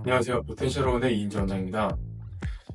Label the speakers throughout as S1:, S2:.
S1: 안녕하세요. 포텐셜원의 이인재 원장입니다.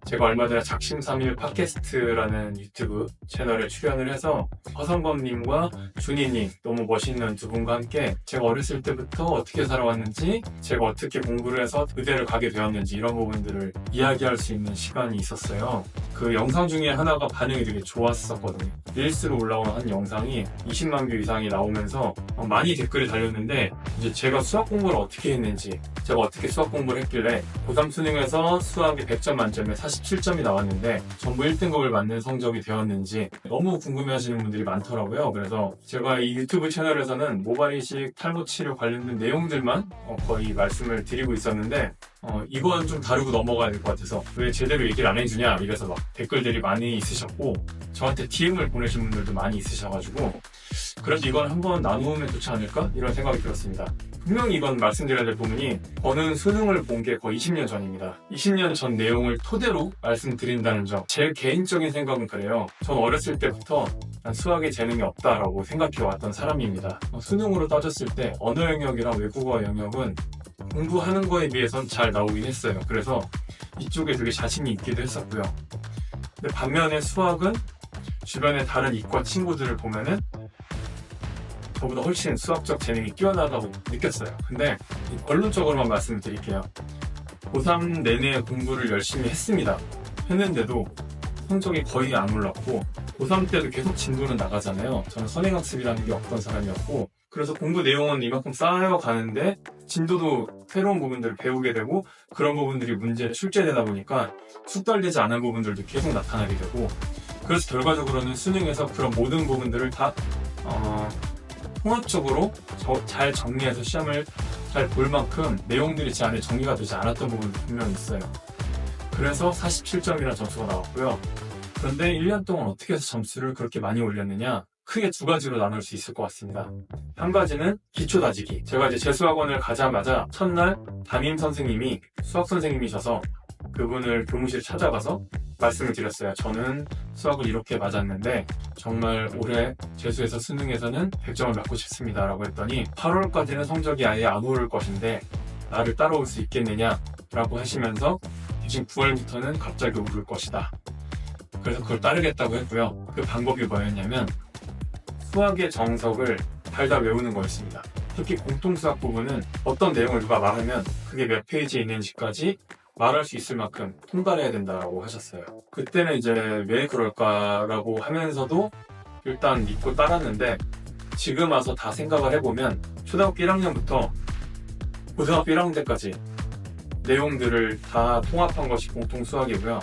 S1: 제가 얼마 전에 작심삼일 팟캐스트라는 유튜브 채널에 출연을 해서 허성범님과 준희님, 너무 멋있는 두 분과 함께 제가 어렸을 때부터 어떻게 살아왔는지, 제가 어떻게 공부를 해서 의대를 가게 되었는지 이런 부분들을 이야기할 수 있는 시간이 있었어요. 그 영상 중에 하나가 반응이 되게 좋았었거든요. 릴스로 올라온 한 영상이 20만 뷰 이상이 나오면서 많이 댓글이 달렸는데, 이제 제가 수학 공부를 어떻게 했는지, 제가 어떻게 수학 공부를 했길래 고3 수능에서 수학에 100점 만점에 47점이 나왔는데 전부 1등급을 맞는 성적이 되었는지 너무 궁금해하시는 분들이 많더라고요. 그래서 제가 이 유튜브 채널에서는 모발이식 탈모 치료 관련된 내용들만 거의 말씀을 드리고 있었는데, 이건 좀 다루고 넘어가야 될 것 같아서 왜 제대로 얘기를 안 해주냐 이래서 막 댓글들이 많이 있으셨고, 저한테 DM을 보내신 분들도 많이 있으셔가지고, 그래서 이건 한번 나누면 좋지 않을까 이런 생각이 들었습니다. 분명히 이건 말씀드려야 될 부분이, 저는 수능을 본 게 거의 20년 전입니다. 20년 전 내용을 토대로 말씀드린다는 점, 제 개인적인 생각은 그래요. 전 어렸을 때부터 난 수학에 재능이 없다라고 생각해왔던 사람입니다. 수능으로 따졌을 때 언어 영역이랑 외국어 영역은 공부하는 거에 비해선 잘 나오긴 했어요. 그래서 이쪽에 되게 자신이 있기도 했었고요. 근데 반면에 수학은 주변의 다른 이과 친구들을 보면은 저보다 훨씬 수학적 재능이 뛰어나다고 느꼈어요. 근데 결론적으로만 말씀드릴게요. 고3 내내 공부를 열심히 했습니다. 했는데도 성적이 거의 안 올랐고, 고3 때도 계속 진도는 나가잖아요. 저는 선행학습이라는 게 없던 사람이었고, 그래서 공부 내용은 이만큼 쌓여가는데 진도도 새로운 부분들을 배우게 되고, 그런 부분들이 문제에 출제되다 보니까 숙달되지 않은 부분들도 계속 나타나게 되고, 그래서 결과적으로는 수능에서 그런 모든 부분들을 다 통합적으로 잘 정리해서 시험을 잘 볼 만큼 내용들이 제 안에 정리가 되지 않았던 부분도 분명히 있어요. 그래서 47점이라는 점수가 나왔고요. 그런데 1년 동안 어떻게 해서 점수를 그렇게 많이 올렸느냐? 크게 두 가지로 나눌 수 있을 것 같습니다. 한 가지는 기초 다지기. 제가 이제 재수학원을 가자마자 첫날 담임 선생님이 수학 선생님이셔서 그분을 교무실에 찾아가서 말씀을 드렸어요. 저는 수학을 이렇게 맞았는데 정말 올해 재수에서 수능에서는 100점을 맞고 싶습니다 라고 했더니, 8월까지는 성적이 아예 안 오를 것인데 나를 따라올 수 있겠느냐 라고 하시면서 대신 9월부터는 갑자기 오를 것이다. 그래서 그걸 따르겠다고 했고요. 그 방법이 뭐였냐면 수학의 정석을 달달 외우는 거였습니다. 특히 공통수학 부분은 어떤 내용을 누가 말하면 그게 몇 페이지에 있는지까지 말할 수 있을 만큼 통달해야 된다고 하셨어요. 그때는 이제 왜 그럴까라고 하면서도 일단 믿고 따랐는데, 지금 와서 다 생각을 해보면 초등학교 1학년부터 고등학교 1학년 때까지 내용들을 다 통합한 것이 공통수학이고요.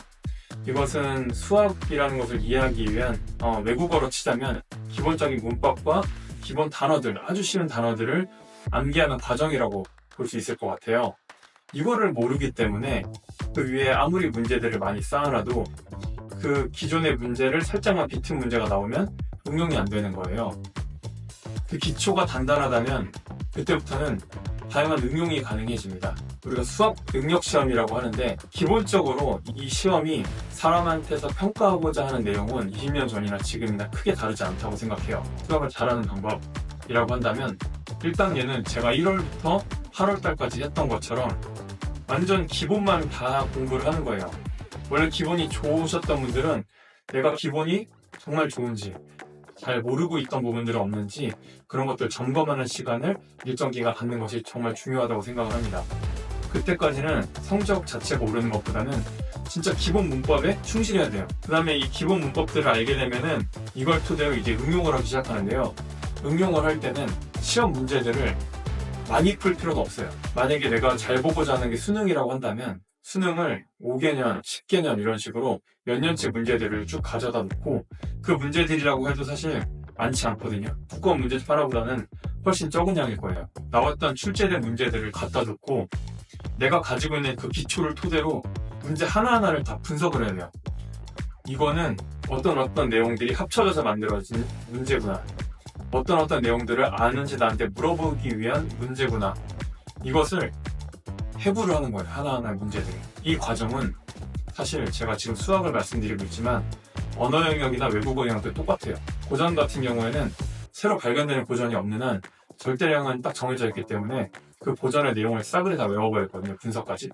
S1: 이것은 수학이라는 것을 이해하기 위한 외국어로 치자면 기본적인 문법과 기본 단어들, 아주 쉬운 단어들을 암기하는 과정이라고 볼 수 있을 것 같아요. 이거를 모르기 때문에 그 위에 아무리 문제들을 많이 쌓아놔도 그 기존의 문제를 살짝만 비튼 문제가 나오면 응용이 안 되는 거예요. 그 기초가 단단하다면 그때부터는 다양한 응용이 가능해집니다. 우리가 수학 능력 시험이라고 하는데, 기본적으로 이 시험이 사람한테서 평가하고자 하는 내용은 20년 전이나 지금이나 크게 다르지 않다고 생각해요. 수학을 잘하는 방법이라고 한다면, 일단 얘는 제가 1월부터 8월달까지 했던 것처럼 완전 기본만 다 공부를 하는 거예요. 원래 기본이 좋으셨던 분들은 내가 기본이 정말 좋은지, 잘 모르고 있던 부분들은 없는지 그런 것들 점검하는 시간을 일정 기간 갖는 것이 정말 중요하다고 생각을 합니다. 그때까지는 성적 자체가 오르는 것보다는 진짜 기본 문법에 충실해야 돼요. 그 다음에 이 기본 문법들을 알게 되면은 이걸 토대로 이제 응용을 하기 시작하는데요. 응용을 할 때는 시험 문제들을 많이 풀 필요가 없어요. 만약에 내가 잘 보고자 하는 게 수능이라고 한다면 수능을 5개년, 10개년 이런 식으로 몇 년째 문제들을 쭉 가져다 놓고, 그 문제들이라고 해도 사실 많지 않거든요. 두꺼운 문제집 하나보다는 훨씬 적은 양일 거예요. 나왔던 출제된 문제들을 갖다 놓고 내가 가지고 있는 그 기초를 토대로 문제 하나하나를 다 분석을 해야 돼요. 이거는 어떤 내용들이 합쳐져서 만들어진 문제구나, 어떤 내용들을 아는지 나한테 물어보기 위한 문제구나, 이것을 해부를 하는 거예요. 하나하나 문제들. 이 과정은 사실 제가 지금 수학을 말씀드리고 있지만 언어 영역이나 외국어 영역도 똑같아요. 고전 같은 경우에는 새로 발견되는 고전이 없는 한 절대량은 딱 정해져 있기 때문에 그 보전의 내용을 싸그리 다 외워버렸거든요. 분석까지.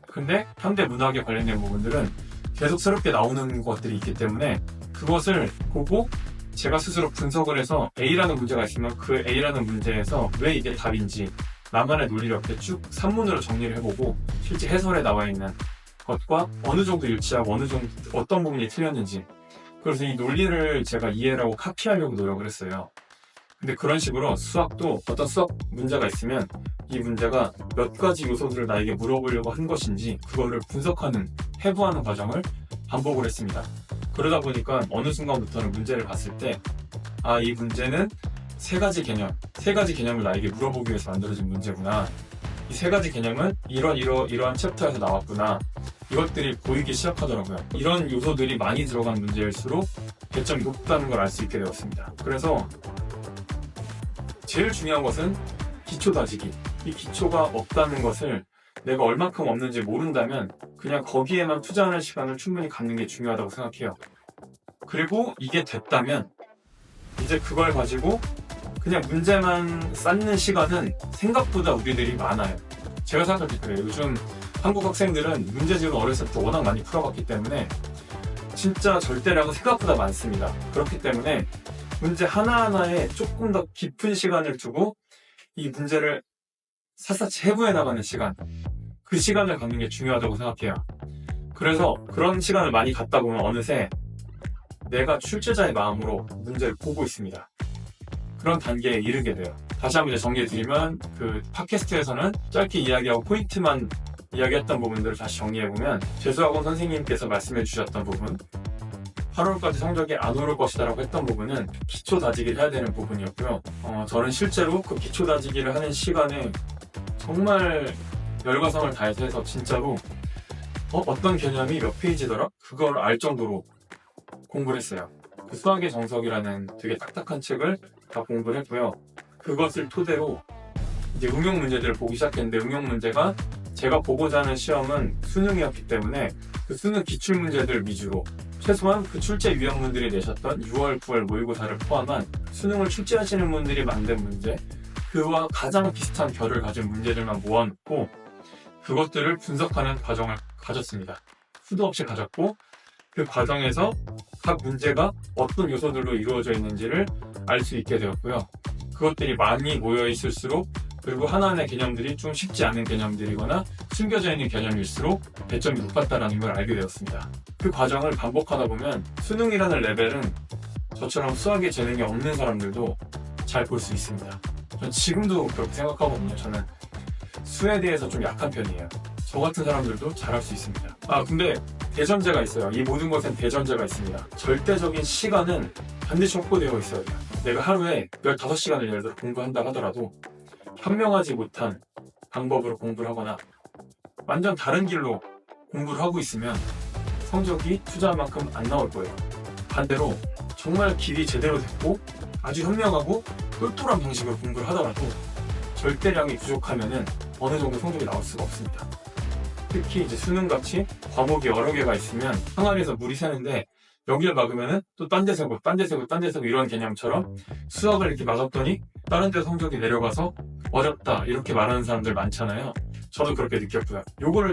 S1: 근데 현대 문학에 관련된 부분들은 계속 새롭게 나오는 것들이 있기 때문에 그것을 보고 제가 스스로 분석을 해서 A라는 문제가 있으면 그 A라는 문제에서 왜 이게 답인지 나만의 논리를 이렇게 쭉 산문으로 정리를 해보고 실제 해설에 나와 있는 것과 어느 정도 일치하고 어느 정도 어떤 부분이 틀렸는지, 그래서 이 논리를 제가 이해를 하고 카피하려고 노력을 했어요. 근데 그런 식으로 수학도 어떤 수학 문제가 있으면 이 문제가 몇 가지 요소들을 나에게 물어보려고 한 것인지 그거를 분석하는, 해부하는 과정을 반복을 했습니다. 그러다 보니까 어느 순간부터는 문제를 봤을 때 이 문제는 세 가지 개념을 나에게 물어보기 위해서 만들어진 문제구나. 이 세 가지 개념은 이러한 챕터에서 나왔구나. 이것들이 보이기 시작하더라고요. 이런 요소들이 많이 들어간 문제일수록 배점이 높다는 걸 알 수 있게 되었습니다. 그래서 제일 중요한 것은 기초 다지기. 이 기초가 없다는 것을 내가 얼만큼 없는지 모른다면 그냥 거기에만 투자하는 시간을 충분히 갖는 게 중요하다고 생각해요. 그리고 이게 됐다면 이제 그걸 가지고 그냥 문제만 쌓는 시간은 생각보다 우리들이 많아요. 제가 생각할 때 그래요. 요즘 한국 학생들은 문제집을 어렸을 때 워낙 많이 풀어봤기 때문에 진짜 절대량은 생각보다 많습니다. 그렇기 때문에 문제 하나하나에 조금 더 깊은 시간을 두고 이 문제를 샅샅이 해부해 나가는 시간, 그 시간을 갖는 게 중요하다고 생각해요. 그래서 그런 시간을 많이 갖다 보면 어느새 내가 출제자의 마음으로 문제를 보고 있습니다. 그런 단계에 이르게 돼요. 다시 한번 정리해드리면 그 팟캐스트에서는 짧게 이야기하고 포인트만 이야기했던 부분들을 다시 정리해보면 재수학원 선생님께서 말씀해 주셨던 부분, 8월까지 성적이 안 오를 것이다 라고 했던 부분은 기초 다지기를 해야 되는 부분이었고요. 저는 실제로 그 기초 다지기를 하는 시간에 정말 열과성을 다해서 해서 진짜로 어떤 개념이 몇 페이지더라? 그걸 알 정도로 공부를 했어요. 그 수학의 정석이라는 되게 딱딱한 책을 다 공부를 했고요. 그것을 토대로 이제 응용 문제들을 보기 시작했는데, 응용 문제가 제가 보고자 하는 시험은 수능이었기 때문에 그 수능 기출 문제들 위주로 최소한 그 출제 위원분들이 내셨던 6월, 9월 모의고사를 포함한 수능을 출제하시는 분들이 만든 문제, 그와 가장 비슷한 결을 가진 문제들만 모아놓고 그것들을 분석하는 과정을 가졌습니다. 수도 없이 가졌고 그 과정에서 각 문제가 어떤 요소들로 이루어져 있는지를 알 수 있게 되었고요. 그것들이 많이 모여 있을수록, 그리고 하나하나의 개념들이 좀 쉽지 않은 개념들이거나 숨겨져 있는 개념일수록 배점이 높았다는 걸 알게 되었습니다. 그 과정을 반복하다 보면 수능이라는 레벨은 저처럼 수학에 재능이 없는 사람들도 잘 볼 수 있습니다. 전 지금도 그렇게 생각하거든요. 저는 수에 대해서 좀 약한 편이에요. 저 같은 사람들도 잘할 수 있습니다. 근데 대전제가 있어요. 이 모든 것엔 대전제가 있습니다. 절대적인 시간은 반드시 확보되어 있어야 돼요. 내가 하루에 15시간을 예를 들어 공부한다 하더라도 현명하지 못한 방법으로 공부를 하거나 완전 다른 길로 공부를 하고 있으면 성적이 투자한 만큼 안 나올 거예요. 반대로 정말 길이 제대로 됐고 아주 현명하고 똘똘한 방식으로 공부를 하더라도 절대량이 부족하면은 어느 정도 성적이 나올 수가 없습니다. 특히 이제 수능같이 과목이 여러 개가 있으면 항아리에서 물이 새는데 여기를 막으면은 또 딴 데 새고 딴 데 새고 딴 데 새고 이런 개념처럼 수학을 이렇게 막았더니 다른 데 성적이 내려가서 어렵다 이렇게 말하는 사람들 많잖아요. 저도 그렇게 느꼈고요.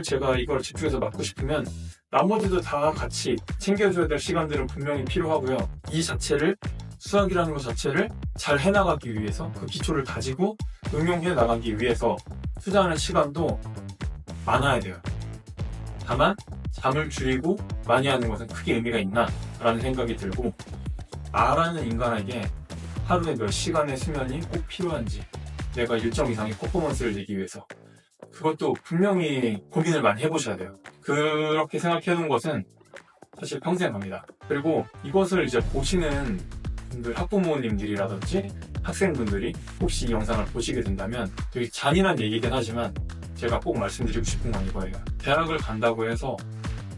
S1: 제가 이걸 집중해서 막고 싶으면 나머지도 다 같이 챙겨줘야 될 시간들은 분명히 필요하고요. 수학이라는 것 자체를 잘 해나가기 위해서 그 기초를 가지고 응용해 나가기 위해서 투자하는 시간도 많아야 돼요. 다만 잠을 줄이고 많이 하는 것은 크게 의미가 있나? 라는 생각이 들고, 나라는 인간에게 하루에 몇 시간의 수면이 꼭 필요한지, 내가 일정 이상의 퍼포먼스를 내기 위해서 그것도 분명히 고민을 많이 해보셔야 돼요. 그렇게 생각해 놓은 것은 사실 평생 갑니다. 그리고 이것을 이제 보시는 분들, 학부모님들이라든지 학생분들이 혹시 이 영상을 보시게 된다면 되게 잔인한 얘기긴 하지만 제가 꼭 말씀드리고 싶은 건 이거예요. 대학을 간다고 해서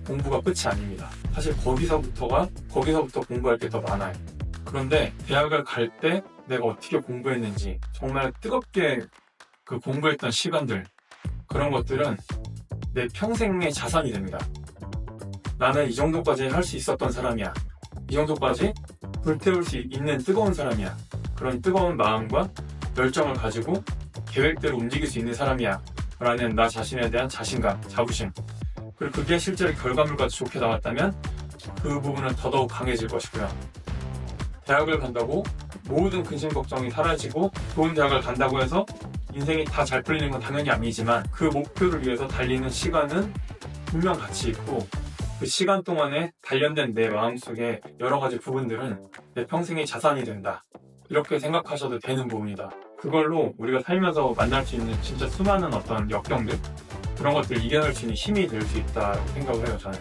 S1: 공부가 끝이 아닙니다. 사실 거기서부터 공부할 게 더 많아요. 그런데 대학을 갈 때 내가 어떻게 공부했는지, 정말 뜨겁게 그 공부했던 시간들, 그런 것들은 내 평생의 자산이 됩니다. 나는 이 정도까지 할 수 있었던 사람이야. 이 정도까지 불태울 수 있는 뜨거운 사람이야. 그런 뜨거운 마음과 열정을 가지고 계획대로 움직일 수 있는 사람이야 라는 나 자신에 대한 자신감, 자부심, 그리고 그게 실제로 결과물까지 좋게 나왔다면 그 부분은 더더욱 강해질 것이고요. 대학을 간다고 모든 근심 걱정이 사라지고 좋은 대학을 간다고 해서 인생이 다 잘 풀리는 건 당연히 아니지만 그 목표를 위해서 달리는 시간은 분명 가치 있고 그 시간 동안에 단련된 내 마음속에 여러 가지 부분들은 내 평생의 자산이 된다. 이렇게 생각하셔도 되는 부분이다. 그걸로 우리가 살면서 만날 수 있는 진짜 수많은 어떤 역경들 그런 것들 이겨낼 수 있는 힘이 될 수 있다고 생각을 해요, 저는.